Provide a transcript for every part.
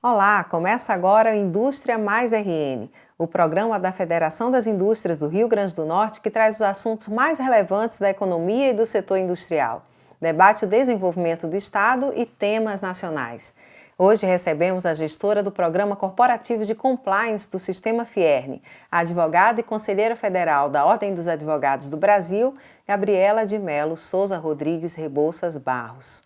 Olá, começa agora o Indústria Mais RN, o programa da Federação das Indústrias do Rio Grande do Norte que traz os assuntos mais relevantes da economia e do setor industrial. Debate o desenvolvimento do Estado e temas nacionais. Hoje recebemos a gestora do Programa Corporativo de Compliance do Sistema Fierne, a advogada e conselheira federal da Ordem dos Advogados do Brasil, Gabriela de Melo Souza Rodrigues Rebouças Barros.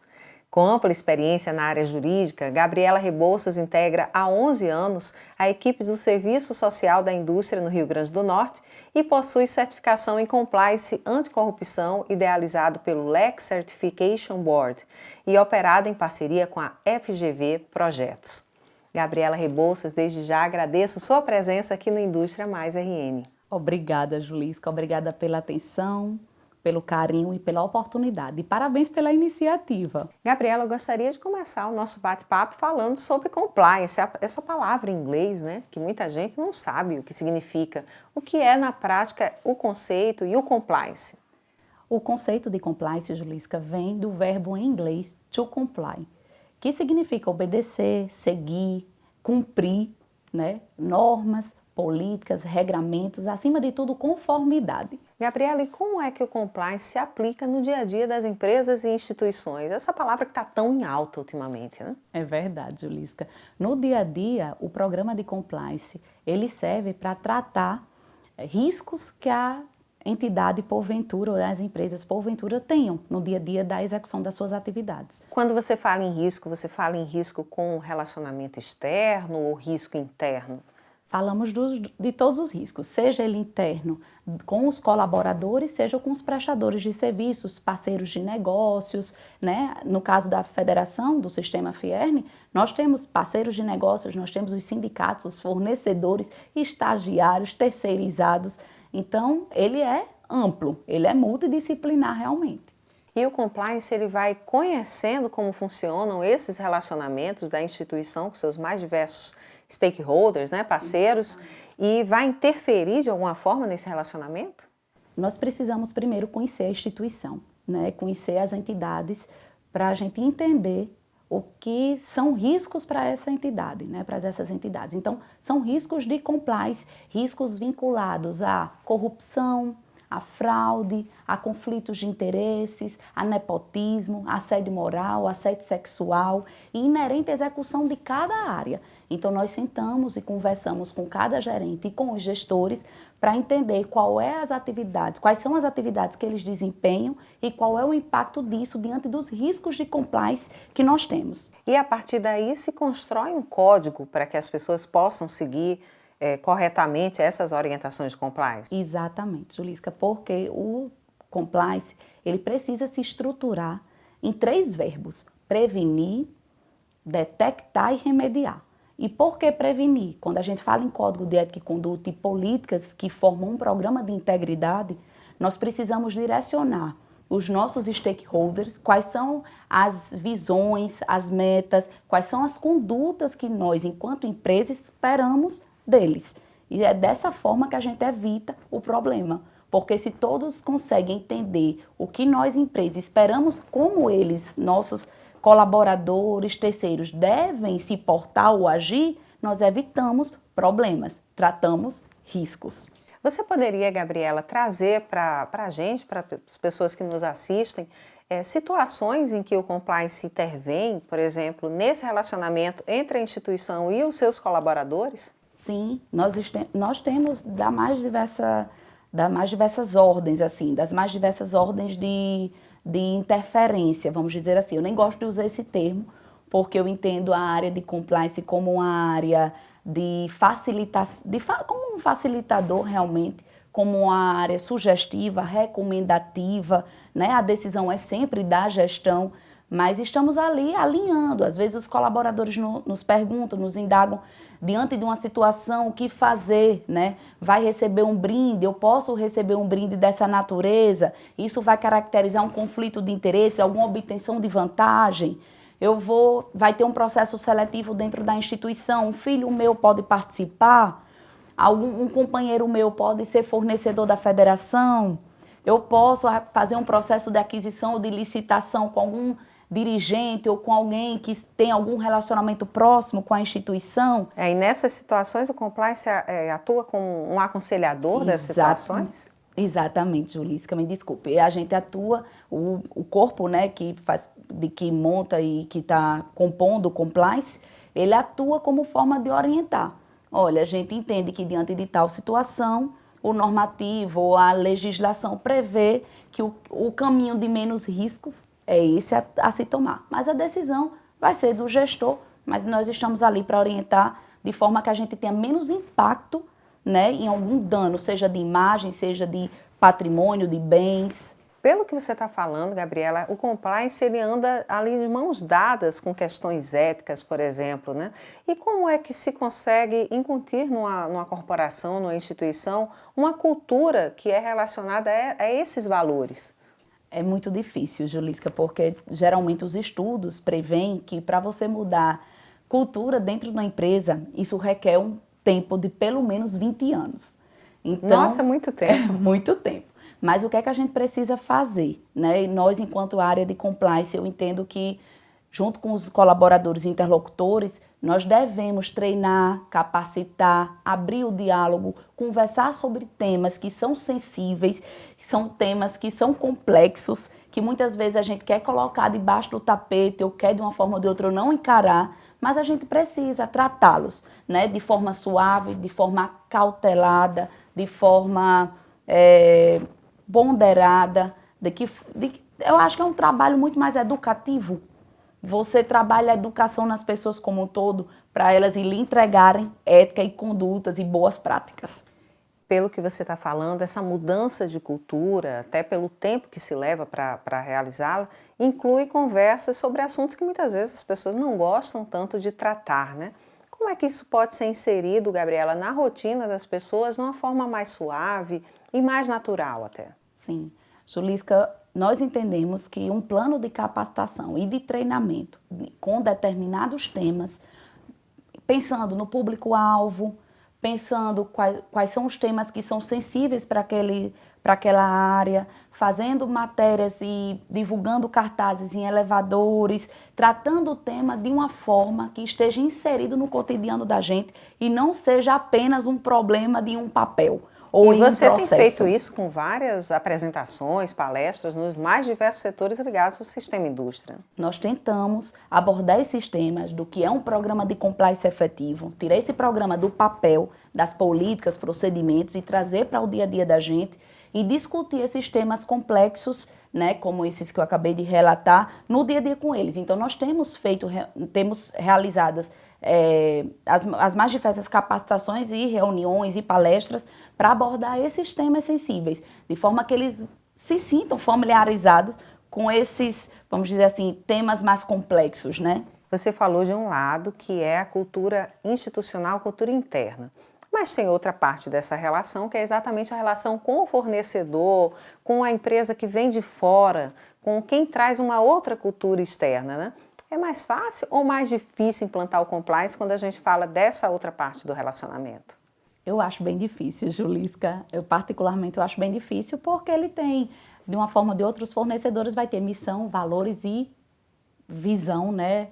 Com ampla experiência na área jurídica, Gabriela Rebouças integra há 11 anos a equipe do Serviço Social da Indústria no Rio Grande do Norte e possui certificação em Compliance Anticorrupção idealizado pelo LEC Certification Board e operada em parceria com a FGV Projetos. Gabriela Rebouças, desde já agradeço sua presença aqui no Indústria Mais RN. Obrigada, Julisca. Obrigada pela atenção, pelo carinho e pela oportunidade. E parabéns pela iniciativa. Gabriela, eu gostaria de começar o nosso bate-papo falando sobre compliance, essa palavra em inglês, né, que muita gente não sabe o que significa. O que é, na prática, o conceito e o compliance? O conceito de compliance, Julisca, vem do verbo em inglês to comply, que significa obedecer, seguir, cumprir, né, normas, políticas, regramentos, acima de tudo, conformidade. Gabriela, e como é que o compliance se aplica no dia a dia das empresas e instituições? Essa palavra que está tão em alta ultimamente, né? É verdade, Julisca. No dia a dia, o programa de compliance, ele serve para tratar riscos que a entidade porventura ou as empresas porventura tenham no dia a dia da execução das suas atividades. Quando você fala em risco com relacionamento externo ou risco interno? Falamos de todos os riscos, seja ele interno com os colaboradores, seja com os prestadores de serviços, parceiros de negócios, né? No caso da federação, do Sistema Fierne, nós temos parceiros de negócios, nós temos os sindicatos, os fornecedores, estagiários, terceirizados. Então, ele é amplo, ele é multidisciplinar realmente. E o compliance, ele vai conhecendo como funcionam esses relacionamentos da instituição com seus mais diversos stakeholders, né, parceiros, e vai interferir de alguma forma nesse relacionamento? Nós precisamos primeiro conhecer a instituição, né, conhecer as entidades para a gente entender o que são riscos para essa entidade, né, para essas entidades. Então, são riscos de compliance, riscos vinculados à corrupção, a fraude, a conflitos de interesses, a nepotismo, assédio moral, assédio sexual e inerente à execução de cada área. Então nós sentamos e conversamos com cada gerente e com os gestores para entender quais são as atividades que eles desempenham e qual é o impacto disso diante dos riscos de compliance que nós temos. E a partir daí se constrói um código para que as pessoas possam seguir corretamente essas orientações de compliance? Exatamente, Julisca, porque o compliance ele precisa se estruturar em 3 verbos: prevenir, detectar e remediar. E por que prevenir? Quando a gente fala em código de ética e conduta e políticas que formam um programa de integridade, nós precisamos direcionar os nossos stakeholders, quais são as visões, as metas, quais são as condutas que nós, enquanto empresa, esperamos deles. E é dessa forma que a gente evita o problema. Porque se todos conseguem entender o que nós, empresas, esperamos como eles, nossos colaboradores, terceiros, devem se portar ou agir, nós evitamos problemas, tratamos riscos. Você poderia, Gabriela, trazer para a gente, para as pessoas que nos assistem, situações em que o compliance intervém, por exemplo, nesse relacionamento entre a instituição e os seus colaboradores? Sim, nós temos das mais diversas ordens, assim, das mais diversas ordens de interferência, vamos dizer assim. Eu nem gosto de usar esse termo, porque eu entendo a área de compliance como uma área de facilitação, como um facilitador realmente, como uma área sugestiva, recomendativa, né? A decisão é sempre da gestão, mas estamos ali alinhando. Às vezes os colaboradores nos perguntam, nos indagam, diante de uma situação, o que fazer, né? Vai receber um brinde, eu posso receber um brinde dessa natureza? Isso vai caracterizar um conflito de interesse, alguma obtenção de vantagem? Vai ter um processo seletivo dentro da instituição, um filho meu pode participar? Um companheiro meu pode ser fornecedor da federação? Eu posso fazer um processo de aquisição ou de licitação com algum dirigente ou com alguém que tem algum relacionamento próximo com a instituição. E nessas situações o compliance atua como um aconselhador das situações? Exatamente, Julísca, me desculpe. A gente atua, o corpo, né, que monta e que está compondo o compliance, ele atua como forma de orientar. Olha, a gente entende que diante de tal situação, o normativo ou a legislação prevê que o caminho de menos riscos é esse a se tomar. Mas a decisão vai ser do gestor, mas nós estamos ali para orientar de forma que a gente tenha menos impacto, né, em algum dano, seja de imagem, seja de patrimônio, de bens. Pelo que você está falando, Gabriela, o compliance ele anda ali de mãos dadas com questões éticas, por exemplo, né? E como é que se consegue incutir numa corporação, numa instituição, uma cultura que é relacionada a esses valores? É muito difícil, Julísca, porque geralmente os estudos preveem que para você mudar cultura dentro de uma empresa, isso requer um tempo de pelo menos 20 anos. Então, nossa, muito tempo. É muito tempo. Mas o que é que a gente precisa fazer, né? E nós, enquanto área de compliance, eu entendo que, junto com os colaboradores e interlocutores, nós devemos treinar, capacitar, abrir o diálogo, conversar sobre temas que são sensíveis, são temas que são complexos, que muitas vezes a gente quer colocar debaixo do tapete ou quer de uma forma ou de outra não encarar, mas a gente precisa tratá-los, né? De forma suave, de forma cautelada, de forma ponderada. Eu acho que é um trabalho muito mais educativo. Você trabalha a educação nas pessoas como um todo para elas lhe entregarem ética e condutas e boas práticas. Pelo que você está falando, essa mudança de cultura, até pelo tempo que se leva para realizá-la, inclui conversas sobre assuntos que muitas vezes as pessoas não gostam tanto de tratar, né? Como é que isso pode ser inserido, Gabriela, na rotina das pessoas de uma forma mais suave e mais natural até? Sim. Julísca, nós entendemos que um plano de capacitação e de treinamento com determinados temas, pensando no público-alvo, pensando quais são os temas que são sensíveis para aquela área, fazendo matérias e divulgando cartazes em elevadores, tratando o tema de uma forma que esteja inserido no cotidiano da gente e não seja apenas um problema de um papel ou em um processo. E você tem feito isso com várias apresentações, palestras nos mais diversos setores ligados ao sistema indústria. Nós tentamos abordar esses temas do que é um programa de compliance efetivo, tirar esse programa do papel, das políticas, procedimentos e trazer para o dia a dia da gente e discutir esses temas complexos, né, como esses que eu acabei de relatar, no dia a dia com eles. Então, nós temos realizadas as mais diversas capacitações e reuniões e palestras para abordar esses temas sensíveis, de forma que eles se sintam familiarizados com esses, vamos dizer assim, temas mais complexos, né? Você falou de um lado que é a cultura institucional, a cultura interna. Mas tem outra parte dessa relação que é exatamente a relação com o fornecedor, com a empresa que vem de fora, com quem traz uma outra cultura externa, né? É mais fácil ou mais difícil implantar o compliance quando a gente fala dessa outra parte do relacionamento? Eu acho bem difícil, Julísca. Eu particularmente acho bem difícil porque ele tem, de uma forma ou de outra, os fornecedores vai ter missão, valores e visão, né,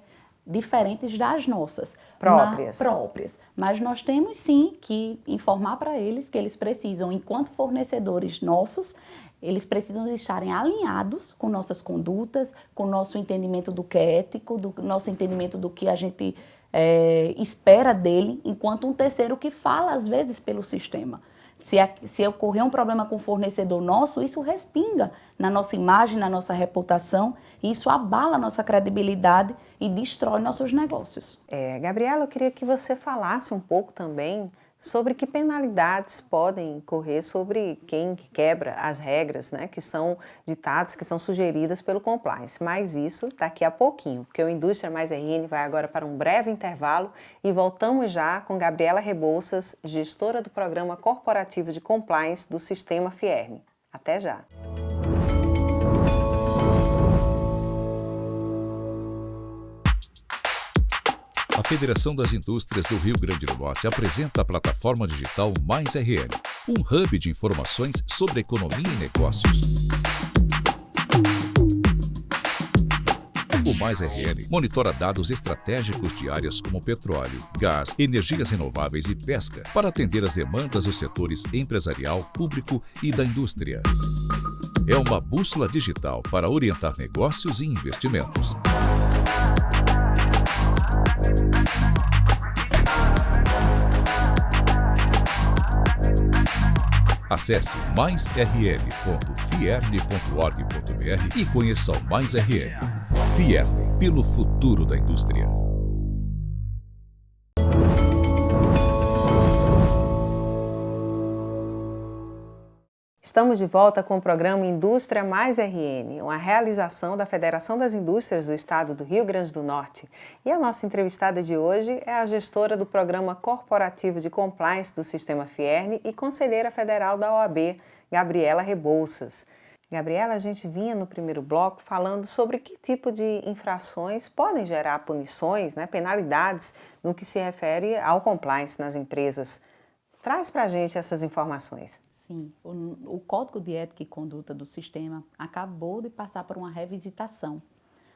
diferentes das nossas. Próprias. Mas nós temos sim que informar para eles que eles precisam, enquanto fornecedores nossos, eles precisam estarem alinhados com nossas condutas, com o nosso entendimento do que é ético, do nosso entendimento do que a gente espera dele, enquanto um terceiro que fala, às vezes, pelo sistema. Se ocorrer um problema com o fornecedor nosso, isso respinga na nossa imagem, na nossa reputação, e isso abala a nossa credibilidade e destrói nossos negócios. Gabriela, eu queria que você falasse um pouco também sobre que penalidades podem correr sobre quem quebra as regras, né, que são ditadas, que são sugeridas pelo compliance. Mas isso daqui a pouquinho, porque o Indústria Mais RN vai agora para um breve intervalo e voltamos já com Gabriela Rebouças, gestora do Programa Corporativo de Compliance do Sistema Fierne. Até já! A Federação das Indústrias do Rio Grande do Norte apresenta a plataforma digital Mais RN, um hub de informações sobre economia e negócios. O Mais RN monitora dados estratégicos de áreas como petróleo, gás, energias renováveis e pesca para atender às demandas dos setores empresarial, público e da indústria. É uma bússola digital para orientar negócios e investimentos. Acesse maisrn.fierne.org.br e conheça o Mais RN. Fierne, pelo futuro da indústria. Estamos de volta com o programa Indústria Mais RN, uma realização da Federação das Indústrias do Estado do Rio Grande do Norte. E a nossa entrevistada de hoje é a gestora do Programa Corporativo de Compliance do Sistema Fierne e conselheira federal da OAB, Gabriela Rebouças. Gabriela, a gente vinha no primeiro bloco falando sobre que tipo de infrações podem gerar punições, penalidades, no que se refere ao compliance nas empresas. Traz para a gente essas informações. Sim, o Código de Ética e Conduta do Sistema acabou de passar por uma revisitação.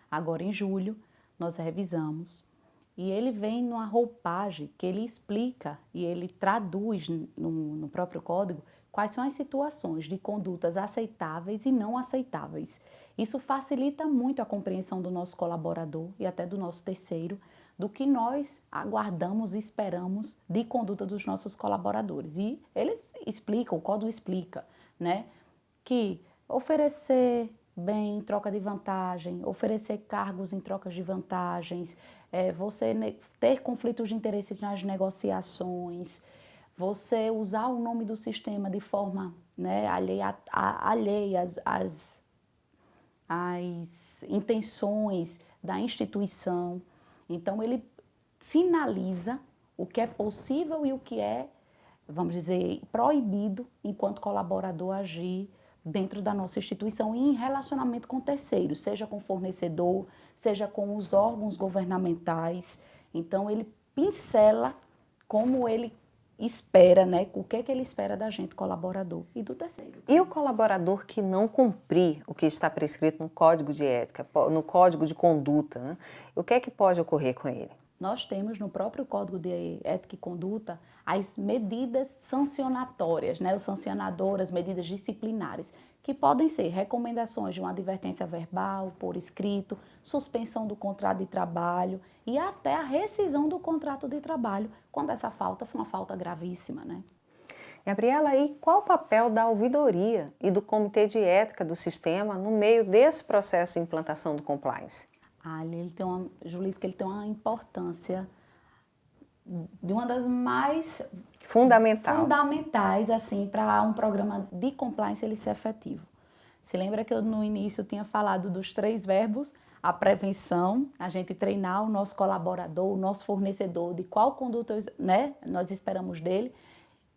Agora, em julho, nós revisamos e ele vem numa roupagem que ele explica e ele traduz no próprio código quais são as situações de condutas aceitáveis e não aceitáveis. Isso facilita muito a compreensão do nosso colaborador e até do nosso terceiro, do que nós aguardamos e esperamos de conduta dos nossos colaboradores. E eles explicam, o código explica, que oferecer bem em troca de vantagem, oferecer cargos em troca de vantagens, você ter conflitos de interesses nas negociações, você usar o nome do sistema de forma alheia às intenções da instituição. Então, ele sinaliza o que é possível e o que é, vamos dizer, proibido enquanto colaborador agir dentro da nossa instituição e em relacionamento com terceiros, seja com fornecedor, seja com os órgãos governamentais. Então, ele pincela como ele espera, o que ele espera da gente, colaborador, e do terceiro. E o colaborador que não cumprir o que está prescrito no Código de Ética, no Código de Conduta, o que é que pode ocorrer com ele? Nós temos no próprio Código de Ética e Conduta as medidas sancionatórias, os sancionadores, as medidas disciplinares, que podem ser recomendações de uma advertência verbal, por escrito, suspensão do contrato de trabalho e até a rescisão do contrato de trabalho, quando essa falta for uma falta gravíssima, Gabriela, e qual o papel da ouvidoria e do Comitê de Ética do Sistema no meio desse processo de implantação do compliance? Julissa, ele tem uma importância de uma das mais fundamentais assim, para um programa de compliance ele ser efetivo. Se lembra que eu no início tinha falado dos 3 verbos, a prevenção, a gente treinar o nosso colaborador, o nosso fornecedor, de qual conduta nós esperamos dele.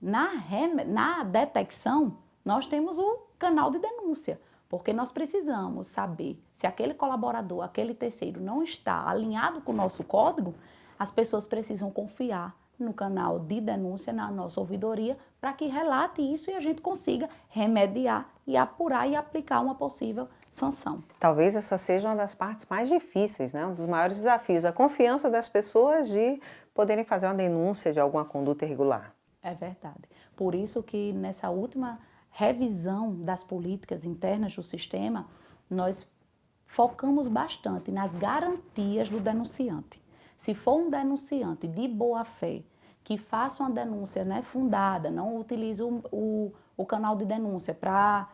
Na detecção, nós temos o canal de denúncia, porque nós precisamos saber se aquele colaborador, aquele terceiro não está alinhado com o nosso código, as pessoas precisam confiar no canal de denúncia, na nossa ouvidoria, para que relate isso e a gente consiga remediar e apurar e aplicar uma possível sanção. Talvez essa seja uma das partes mais difíceis, um dos maiores desafios, a confiança das pessoas de poderem fazer uma denúncia de alguma conduta irregular. É verdade. Por isso que nessa última revisão das políticas internas do sistema, nós focamos bastante nas garantias do denunciante. Se for um denunciante de boa fé, que faça uma denúncia fundada, não utilize o canal de denúncia para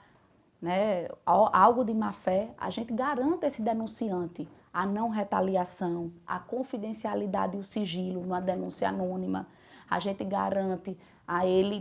algo de má fé, a gente garanta esse denunciante a não retaliação, a confidencialidade e o sigilo numa denúncia anônima. A gente garante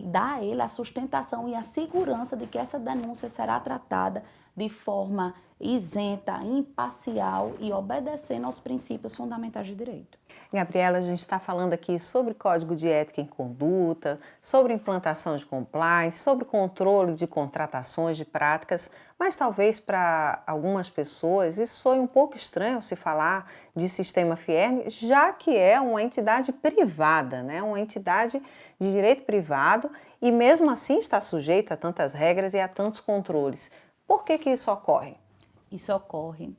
dá a ele a sustentação e a segurança de que essa denúncia será tratada de forma isenta, imparcial e obedecendo aos princípios fundamentais de direito. Gabriela, a gente está falando aqui sobre Código de Ética em Conduta, sobre implantação de compliance, sobre controle de contratações de práticas, mas talvez para algumas pessoas isso soe um pouco estranho se falar de Sistema Fierne, já que é uma entidade privada, uma entidade de direito privado e mesmo assim está sujeita a tantas regras e a tantos controles. Por que isso ocorre? Isso ocorre.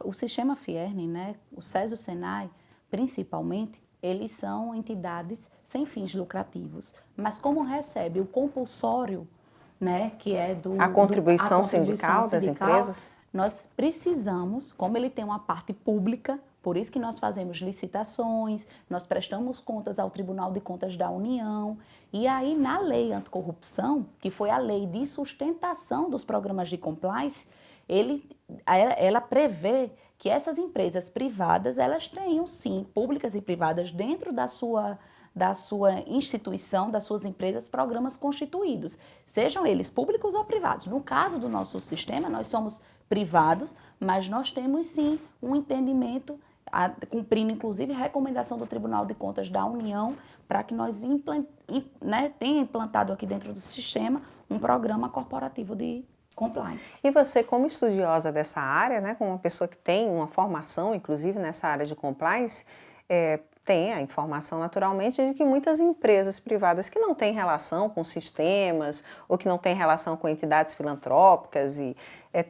O sistema Fierne, né, o SES e o SENAI, principalmente, eles são entidades sem fins lucrativos. Mas como recebe o compulsório, né, que é A contribuição sindical das empresas? Nós precisamos, como ele tem uma parte pública, por isso que nós fazemos licitações, nós prestamos contas ao Tribunal de Contas da União. E aí, na lei anticorrupção, que foi a lei de sustentação dos programas de compliance, ela prevê que essas empresas privadas, elas tenham sim, públicas e privadas, dentro da sua instituição, das suas empresas, programas constituídos, sejam eles públicos ou privados. No caso do nosso sistema, nós somos privados, mas nós temos sim um entendimento, cumprindo inclusive a recomendação do Tribunal de Contas da União, para que nós tenha implantado aqui dentro do sistema um programa corporativo de compliance. E você, como estudiosa dessa área, né, como uma pessoa que tem uma formação, inclusive nessa área de compliance, tem a informação naturalmente de que muitas empresas privadas que não têm relação com sistemas ou que não têm relação com entidades filantrópicas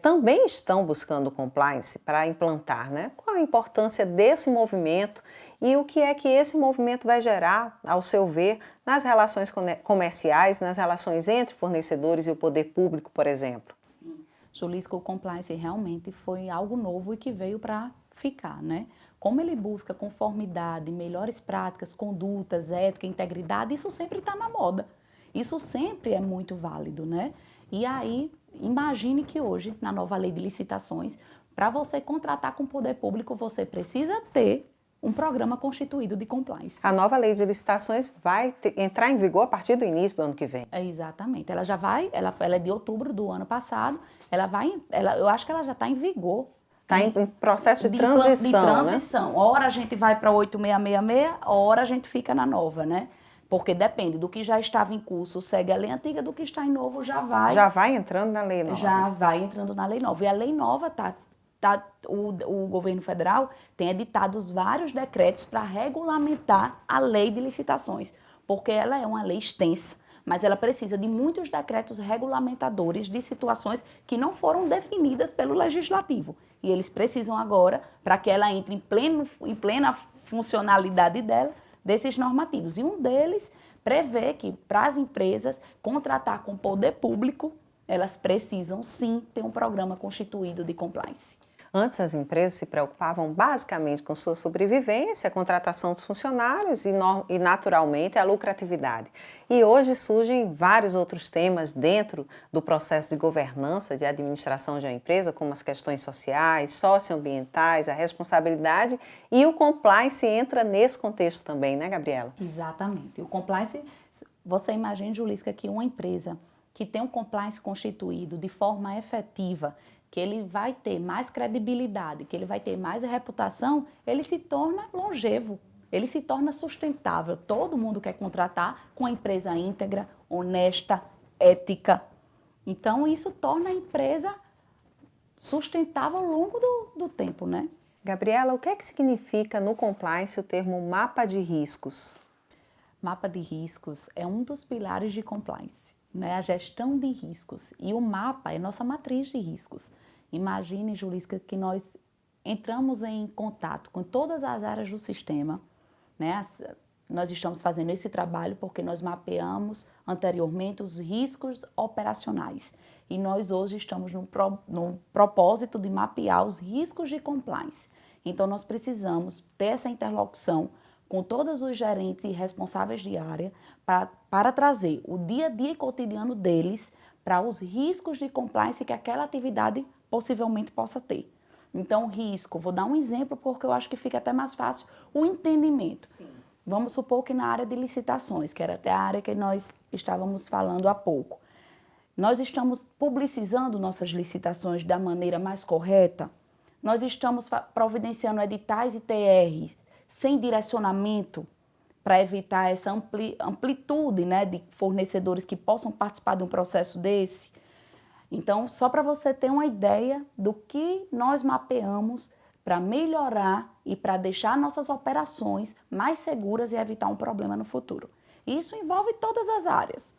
também estão buscando compliance para implantar, né? Qual a importância desse movimento e o que é que esse movimento vai gerar, ao seu ver, nas relações comerciais, nas relações entre fornecedores e o poder público, por exemplo? Sim. Julisca, o compliance realmente foi algo novo e que veio para ficar, né? Como ele busca conformidade, melhores práticas, condutas, ética, integridade, isso sempre está na moda. Isso sempre é muito válido, né? E aí, imagine que hoje, na nova lei de licitações, para você contratar com o poder público, você precisa ter um programa constituído de compliance. A nova lei de licitações vai entrar em vigor a partir do início do ano que vem. Exatamente. Ela já vai, ela é de outubro do ano passado, eu acho que ela já está em vigor. Está em processo de transição, né? Ora a gente vai para 8666, ora a gente fica na nova, né? Porque depende do que já estava em curso, segue a lei antiga, do que está em novo já vai entrando na lei nova. Já vai entrando na lei nova. E a lei nova o governo federal tem editado vários decretos para regulamentar a lei de licitações, porque ela é uma lei extensa, mas ela precisa de muitos decretos regulamentadores de situações que não foram definidas pelo legislativo. E eles precisam agora, para que ela entre em plena funcionalidade dela, desses normativos. E um deles prevê que, para as empresas contratar com o poder público, elas precisam sim ter um programa constituído de compliance. Antes, as empresas se preocupavam basicamente com sua sobrevivência, a contratação dos funcionários e naturalmente, a lucratividade. E hoje surgem vários outros temas dentro do processo de governança, de administração de uma empresa, como as questões sociais, socioambientais, a responsabilidade, e o compliance entra nesse contexto também, né, Gabriela? Exatamente. O compliance, você imagina, Julisca, que uma empresa que tem um compliance constituído de forma efetiva, que ele vai ter mais credibilidade, que ele vai ter mais reputação, ele se torna longevo, ele se torna sustentável. Todo mundo quer contratar com a empresa íntegra, honesta, ética. Então, isso torna a empresa sustentável ao longo do tempo, né? Gabriela, o que é que significa no compliance o termo mapa de riscos? Mapa de riscos é um dos pilares de compliance, né? A gestão de riscos. E o mapa é nossa matriz de riscos. Imagine, Julisca, que nós entramos em contato com todas as áreas do sistema, né? Nós estamos fazendo esse trabalho porque nós mapeamos anteriormente os riscos operacionais. E nós hoje estamos no propósito de mapear os riscos de compliance. Então, nós precisamos ter essa interlocução com todos os gerentes e responsáveis de área para trazer o dia a dia e cotidiano deles para os riscos de compliance que aquela atividade possivelmente possa ter. Então, risco, vou dar um exemplo porque eu acho que fica até mais fácil o entendimento. Sim. Vamos supor que na área de licitações, que era até a área que nós estávamos falando há pouco, nós estamos publicizando nossas licitações da maneira mais correta, nós estamos providenciando editais e TRs sem direcionamento para evitar essa amplitude, né, de fornecedores que possam participar de um processo desse. Então, só para você ter uma ideia do que nós mapeamos para melhorar e para deixar nossas operações mais seguras e evitar um problema no futuro. Isso envolve todas as áreas.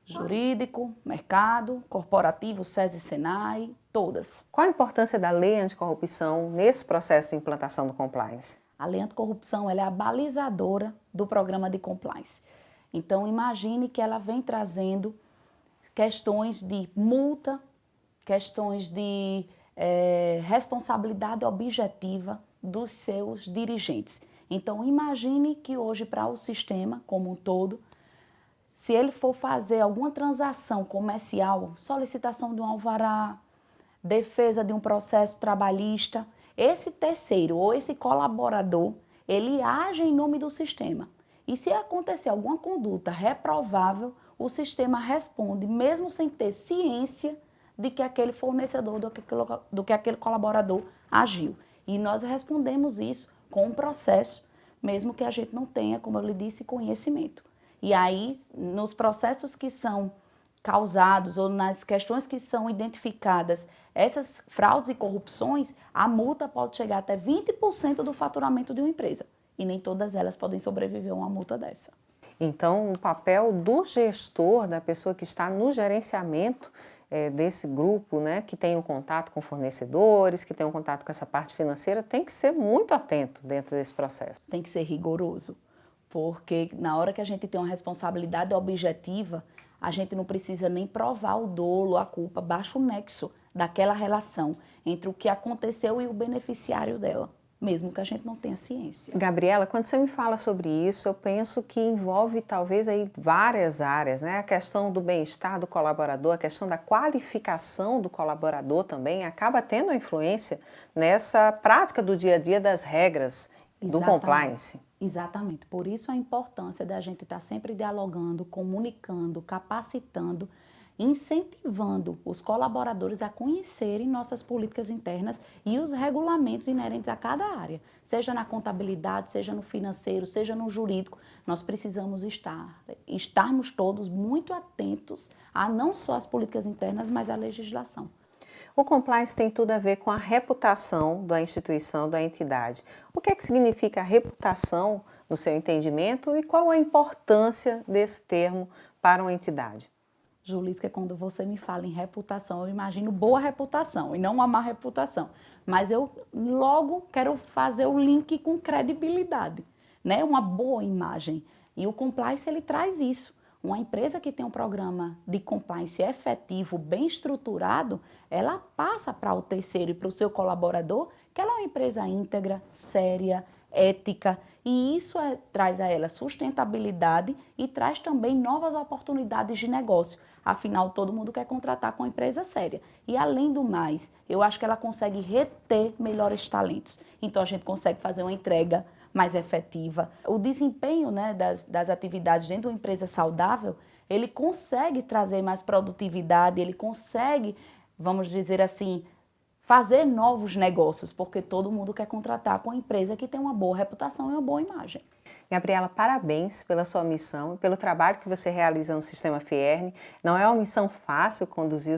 Jurídico, mercado, corporativo, SESI e Senai, todas. Qual a importância da lei anticorrupção nesse processo de implantação do compliance? A lei anticorrupção ela é a balizadora do programa de compliance. Então, imagine que ela vem trazendo questões de multa, questões de responsabilidade objetiva dos seus dirigentes. Então, imagine que hoje, para o sistema como um todo, se ele for fazer alguma transação comercial, solicitação de um alvará, defesa de um processo trabalhista, esse terceiro ou esse colaborador, ele age em nome do sistema. E se acontecer alguma conduta reprovável, o sistema responde, mesmo sem ter ciência de que aquele fornecedor, do que aquele colaborador agiu. E nós respondemos isso com um processo, mesmo que a gente não tenha, como eu lhe disse, conhecimento. E aí, nos processos que são causados ou nas questões que são identificadas essas fraudes e corrupções, a multa pode chegar até 20% do faturamento de uma empresa. E nem todas elas podem sobreviver a uma multa dessa. Então, o papel do gestor, da pessoa que está no gerenciamento desse grupo, né, que tem um contato com fornecedores, que tem um contato com essa parte financeira, tem que ser muito atento dentro desse processo. Tem que ser rigoroso, porque na hora que a gente tem uma responsabilidade objetiva, a gente não precisa nem provar o dolo, a culpa, baixa o nexo daquela relação entre o que aconteceu e o beneficiário dela, mesmo que a gente não tenha ciência. Gabriela, quando você me fala sobre isso, eu penso que envolve talvez aí várias áreas, né? A questão do bem-estar do colaborador, a questão da qualificação do colaborador também acaba tendo uma influência nessa prática do dia a dia das regras do compliance. Exatamente. Por isso a importância da gente estar sempre dialogando, comunicando, capacitando, incentivando os colaboradores a conhecerem nossas políticas internas e os regulamentos inerentes a cada área. Seja na contabilidade, seja no financeiro, seja no jurídico, nós precisamos estarmos todos muito atentos a não só as políticas internas, mas à legislação. O compliance tem tudo a ver com a reputação da instituição, da entidade. O que é que significa reputação no seu entendimento e qual a importância desse termo para uma entidade? Julisca, quando você me fala em reputação, eu imagino boa reputação e não uma má reputação. Mas eu logo quero fazer o link com credibilidade, né? Uma boa imagem. E o compliance, ele traz isso. Uma empresa que tem um programa de compliance efetivo, bem estruturado, ela passa para o terceiro e para o seu colaborador que ela é uma empresa íntegra, séria, ética, e isso traz a ela sustentabilidade e traz também novas oportunidades de negócio. Afinal, todo mundo quer contratar com uma empresa séria. E além do mais, eu acho que ela consegue reter melhores talentos. Então a gente consegue fazer uma entrega mais efetiva. O desempenho, né, das atividades dentro de uma empresa saudável, ele consegue trazer mais produtividade, ele consegue, vamos dizer assim, fazer novos negócios, porque todo mundo quer contratar com uma empresa que tem uma boa reputação e uma boa imagem. Gabriela, parabéns pela sua missão e pelo trabalho que você realiza no Sistema Fierne. Não é uma missão fácil conduzir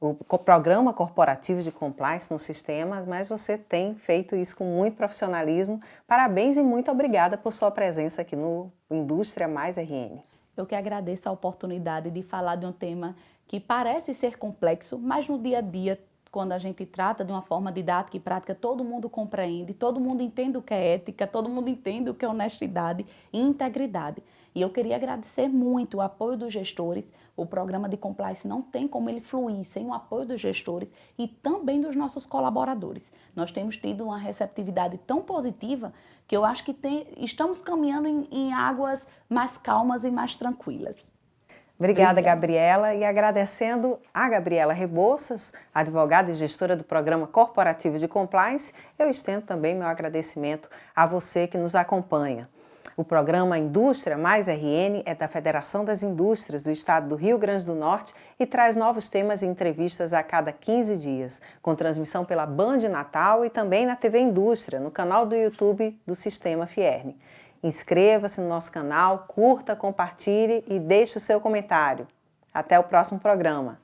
o programa corporativo de compliance no sistema, mas você tem feito isso com muito profissionalismo. Parabéns e muito obrigada por sua presença aqui no Indústria Mais RN. Eu que agradeço a oportunidade de falar de um tema que parece ser complexo, mas no dia a dia, quando a gente trata de uma forma didática e prática, todo mundo compreende, todo mundo entende o que é ética, todo mundo entende o que é honestidade e integridade. E eu queria agradecer muito o apoio dos gestores. O programa de compliance não tem como ele fluir sem o apoio dos gestores e também dos nossos colaboradores. Nós temos tido uma receptividade tão positiva que eu acho que estamos caminhando em águas mais calmas e mais tranquilas. Obrigada, Gabriela, e agradecendo a Gabriela Rebouças, advogada e gestora do Programa Corporativo de Compliance, eu estendo também meu agradecimento a você que nos acompanha. O programa Indústria Mais RN é da Federação das Indústrias do Estado do Rio Grande do Norte e traz novos temas e entrevistas a cada 15 dias, com transmissão pela Band Natal e também na TV Indústria, no canal do YouTube do Sistema Fierne. Inscreva-se no nosso canal, curta, compartilhe e deixe o seu comentário. Até o próximo programa.